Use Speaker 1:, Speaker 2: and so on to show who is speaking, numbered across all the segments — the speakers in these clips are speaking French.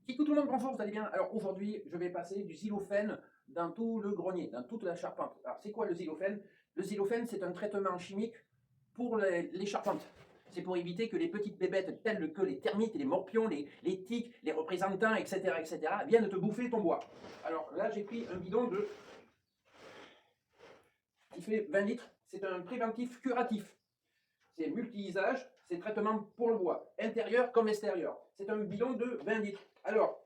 Speaker 1: Kikou tout le monde, bonjour, vous allez bien? Alors aujourd'hui, je vais passer du xylophène dans tout le grenier, dans toute la charpente. Alors c'est quoi le xylophène? Le xylophène, c'est un traitement chimique pour les charpentes. C'est pour éviter que les petites bébêtes telles que les termites, les morpions, les tiques, les représentants, etc., viennent te bouffer ton bois. Alors là, j'ai pris un bidon qui fait 20 litres. C'est un préventif curatif. C'est multi-usage, c'est traitement pour le bois, intérieur comme extérieur. C'est un bidon de 20 litres. Alors,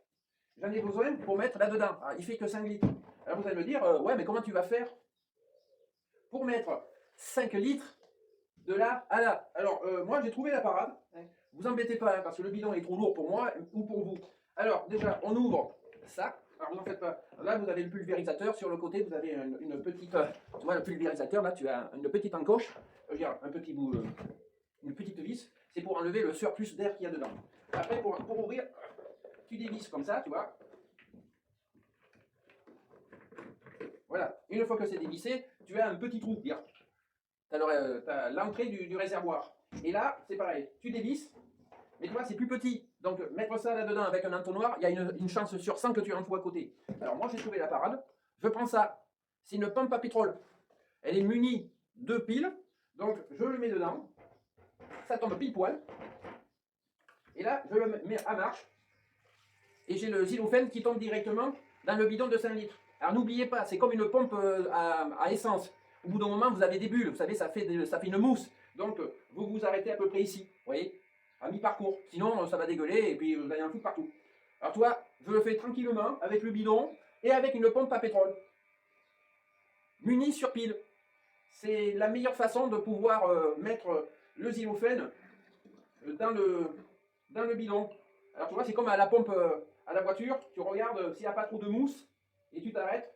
Speaker 1: j'en ai besoin pour mettre là-dedans. Ah, il fait que 5 litres. Alors vous allez me dire, ouais, mais comment tu vas faire pour mettre 5 litres de là à là? Alors, moi, j'ai trouvé la parade. Vous embêtez pas, hein, parce que le bidon est trop lourd pour moi ou pour vous. Alors, déjà, on ouvre ça. Alors, vous n'en faites pas. Là, vous avez le pulvérisateur. Sur le côté, vous avez une petite... tu vois, le pulvérisateur, là, tu as une petite encoche. Un petit bout... une petite vis. C'est pour enlever le surplus d'air qu'il y a dedans. Après, pour ouvrir, tu dévisses comme ça, tu vois. Voilà. Une fois que c'est dévissé, tu as un petit trou. Tu as l'entrée du réservoir. Et là, c'est pareil. Tu dévisses, mais tu vois, c'est plus petit. Donc, mettre ça là-dedans avec un entonnoir, il y a une chance sur 100 que tu en fous à côté. Alors, moi, j'ai trouvé la parade. Je prends ça. C'est une pompe à pétrole. Elle est munie de piles. Donc, je le mets dedans. Ça tombe pile poil. Et là, je le mets à marche. Et j'ai le xylophène qui tombe directement dans le bidon de 5 litres. Alors n'oubliez pas, c'est comme une pompe à essence. Au bout d'un moment, vous avez des bulles, vous savez, ça fait une mousse. Donc vous vous arrêtez à peu près ici, vous voyez, à mi-parcours. Sinon, ça va dégueuler et puis vous allez en foutre partout. Alors toi, je le fais tranquillement avec le bidon et avec une pompe à pétrole. Munie sur pile. C'est la meilleure façon de pouvoir mettre le xylophène dans le bidon. Alors tu vois, c'est comme à la pompe à la voiture, tu regardes s'il n'y a pas trop de mousse et tu t'arrêtes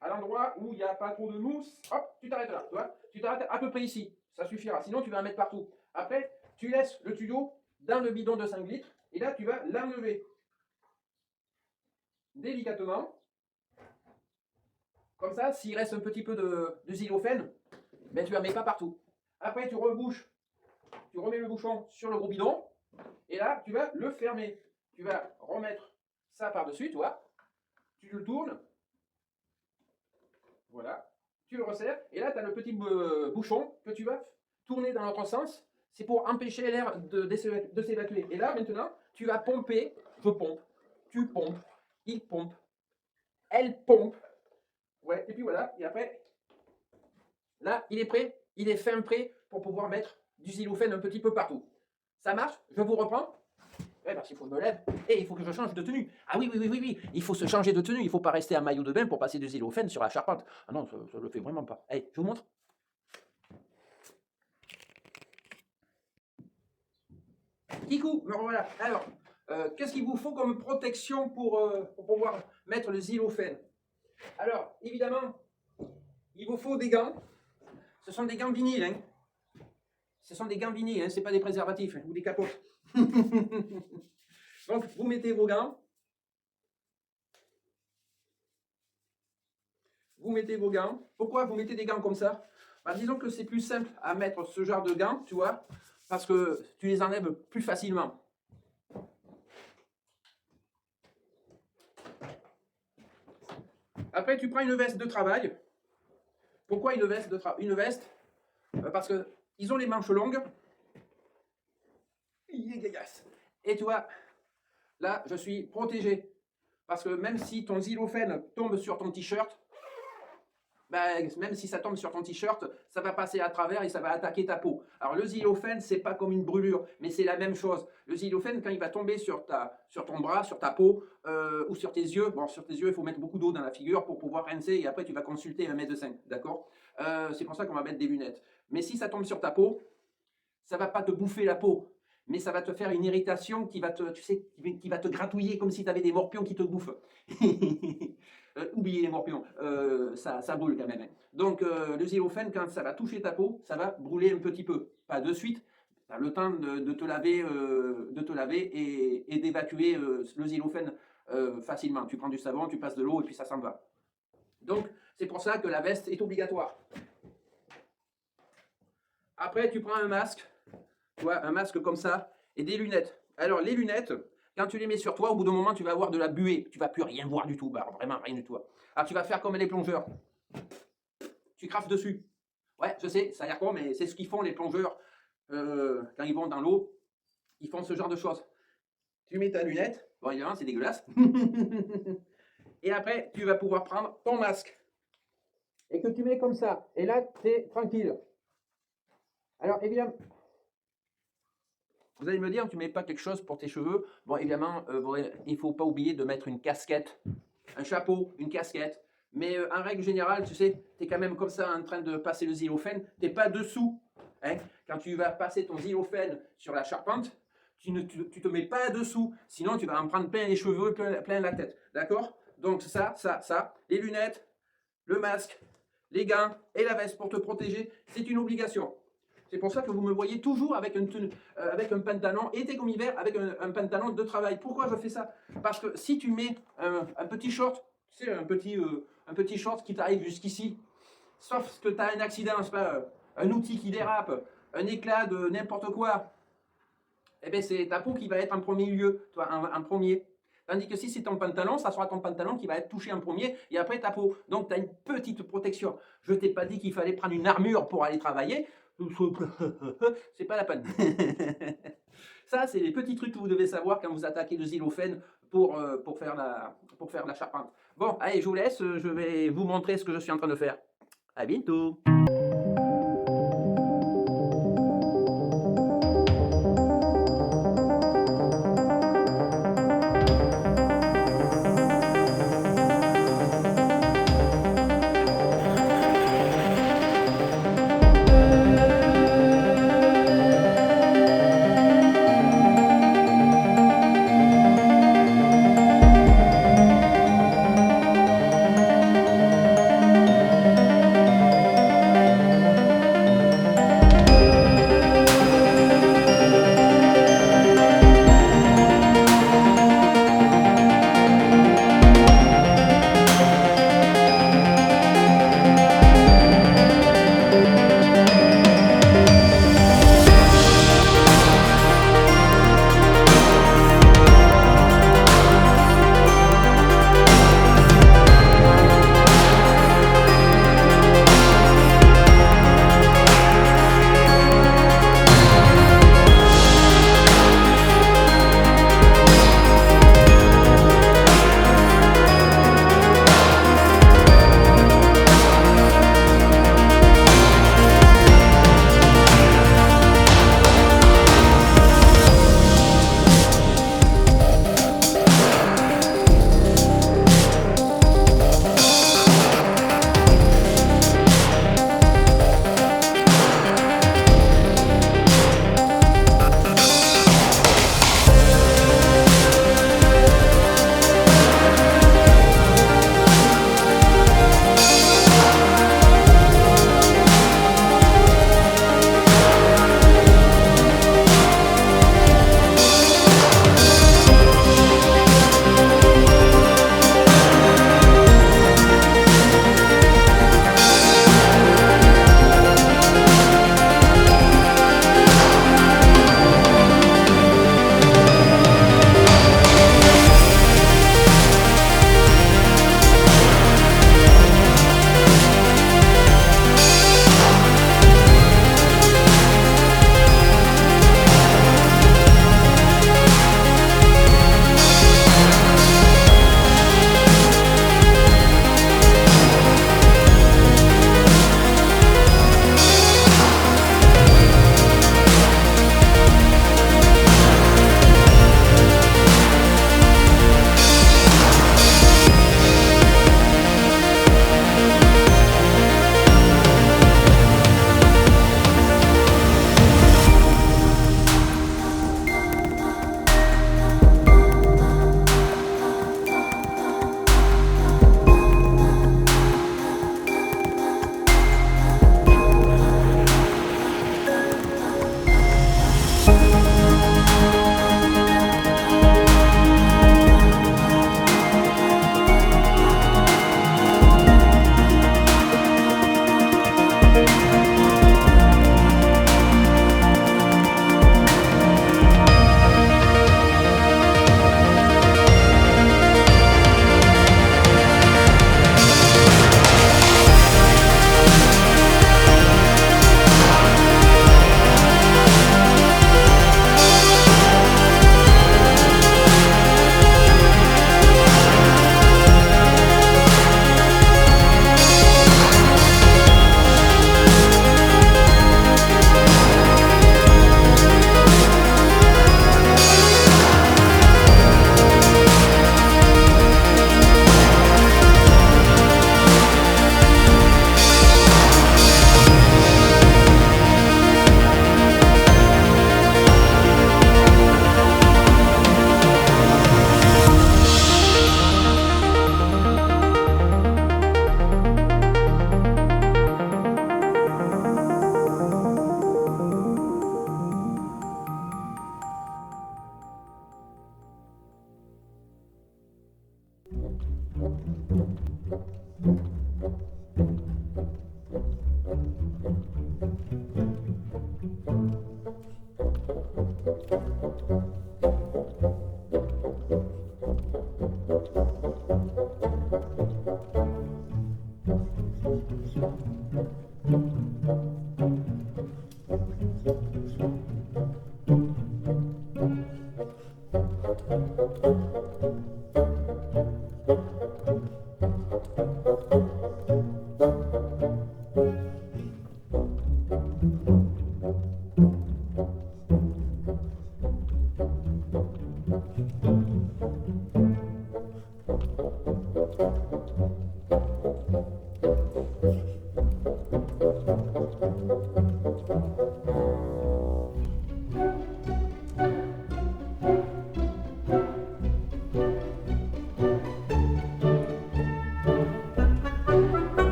Speaker 1: à l'endroit où il n'y a pas trop de mousse, hop, tu t'arrêtes là, tu vois, tu t'arrêtes à peu près ici, ça suffira, sinon tu vas en mettre partout. Après, tu laisses le tuyau dans le bidon de 5 litres et là tu vas l'enlever délicatement, comme ça, s'il reste un petit peu de xylophène, ben, tu ne la mets pas partout. Après, tu rebouches, tu remets le bouchon sur le gros bidon et là, tu vas le fermer. Tu vas remettre ça par-dessus, tu vois. Tu le tournes. Voilà. Tu le resserres. Et là, tu as le petit bouchon que tu vas tourner dans l'autre sens. C'est pour empêcher l'air de s'évacuer. Et là, maintenant, tu vas pomper. Je pompe. Tu pompes. Il pompe. Elle pompe. Ouais. Et puis voilà. Et après, là, il est prêt. Il est fin prêt pour pouvoir mettre du xylophène un petit peu partout. Ça marche? Je vous reprends. Ouais, parce qu'il faut que je me lève et il faut que je change de tenue. Ah oui, il faut se changer de tenue. Il ne faut pas rester en maillot de bain pour passer du xylophène sur la charpente. Ah non, ça ne le fait vraiment pas. Allez, je vous montre. Kikou, me voilà. Alors, qu'est-ce qu'il vous faut comme protection pour pouvoir mettre le xylophène? Alors, évidemment, il vous faut des gants. Ce sont des gants vinyles. Hein. Ce sont des gants vinyles, hein. Ce n'est pas des préservatifs hein, ou des capotes. Donc, vous mettez vos gants. Vous mettez vos gants. Pourquoi vous mettez des gants comme ça? Bah, disons que c'est plus simple à mettre ce genre de gants, tu vois, parce que tu les enlèves plus facilement. Après, tu prends une veste de travail. Pourquoi une veste de travail? Une veste, parce qu'ils ont les manches longues. Et tu vois, là, je suis protégé. Parce que même si ton xylophène tombe sur ton t-shirt, ben, même si ça tombe sur ton t-shirt, ça va passer à travers et ça va attaquer ta peau. Alors le xylophène, c'est pas comme une brûlure, mais c'est la même chose. Le xylophène, quand il va tomber sur ton bras, sur ta peau ou sur tes yeux, bon, sur tes yeux, il faut mettre beaucoup d'eau dans la figure pour pouvoir rincer et après tu vas consulter un médecin, d'accord? C'est pour ça qu'on va mettre des lunettes. Mais si ça tombe sur ta peau, ça va pas te bouffer la peau, mais ça va te faire une irritation qui va te, tu sais, qui va te gratouiller comme si tu avais des morpions qui te bouffent. Oubliez les morpions, ça brûle quand même. Hein. Donc le xylophène, quand ça va toucher ta peau, ça va brûler un petit peu. Pas de suite, tu as le temps de te laver et d'évacuer le xylophène facilement. Tu prends du savon, tu passes de l'eau et puis ça s'en va. Donc c'est pour ça que la veste est obligatoire. Après tu prends un masque, tu vois, un masque comme ça, et des lunettes. Alors les lunettes, quand tu les mets sur toi, au bout d'un moment, tu vas avoir de la buée. Tu ne vas plus rien voir du tout. Bah, vraiment rien du tout. Alors tu vas faire comme les plongeurs. Tu crafes dessus. Ouais, je sais, ça a l'air con, mais c'est ce qu'ils font les plongeurs quand ils vont dans l'eau. Ils font ce genre de choses. Tu mets ta lunette. Bon, évidemment, c'est dégueulasse. Et après, tu vas pouvoir prendre ton masque. Et que tu mets comme ça. Et là, tu es tranquille. Alors, évidemment, vous allez me dire, tu ne mets pas quelque chose pour tes cheveux. Bon, évidemment, il ne faut pas oublier de mettre une casquette, un chapeau, une casquette. Mais en règle générale, tu sais, tu es quand même comme ça en train de passer le xylophène. Tu n'es pas dessous. Hein. Quand tu vas passer ton xylophène sur la charpente, tu ne te mets pas dessous. Sinon, tu vas en prendre plein les cheveux, plein la tête. D'accord? Donc ça, les lunettes, le masque, les gants et la veste pour te protéger, c'est une obligation. C'est pour ça que vous me voyez toujours avec un pantalon, été comme hiver, avec un pantalon de travail. Pourquoi je fais ça? Parce que si tu mets un petit short, tu sais, un petit short qui t'arrive jusqu'ici, sauf que tu as un accident, c'est pas un outil qui dérape, un éclat de n'importe quoi, eh bien c'est ta peau qui va être en premier lieu, toi, en premier. Tandis que si c'est ton pantalon, ça sera ton pantalon qui va être touché en premier et après ta peau. Donc tu as une petite protection. Je ne t'ai pas dit qu'il fallait prendre une armure pour aller travailler. C'est pas la peine. Ça, c'est les petits trucs que vous devez savoir quand vous attaquez le xylophène pour faire la charpente. Bon, allez, je vous laisse. Je vais vous montrer ce que je suis en train de faire. À bientôt.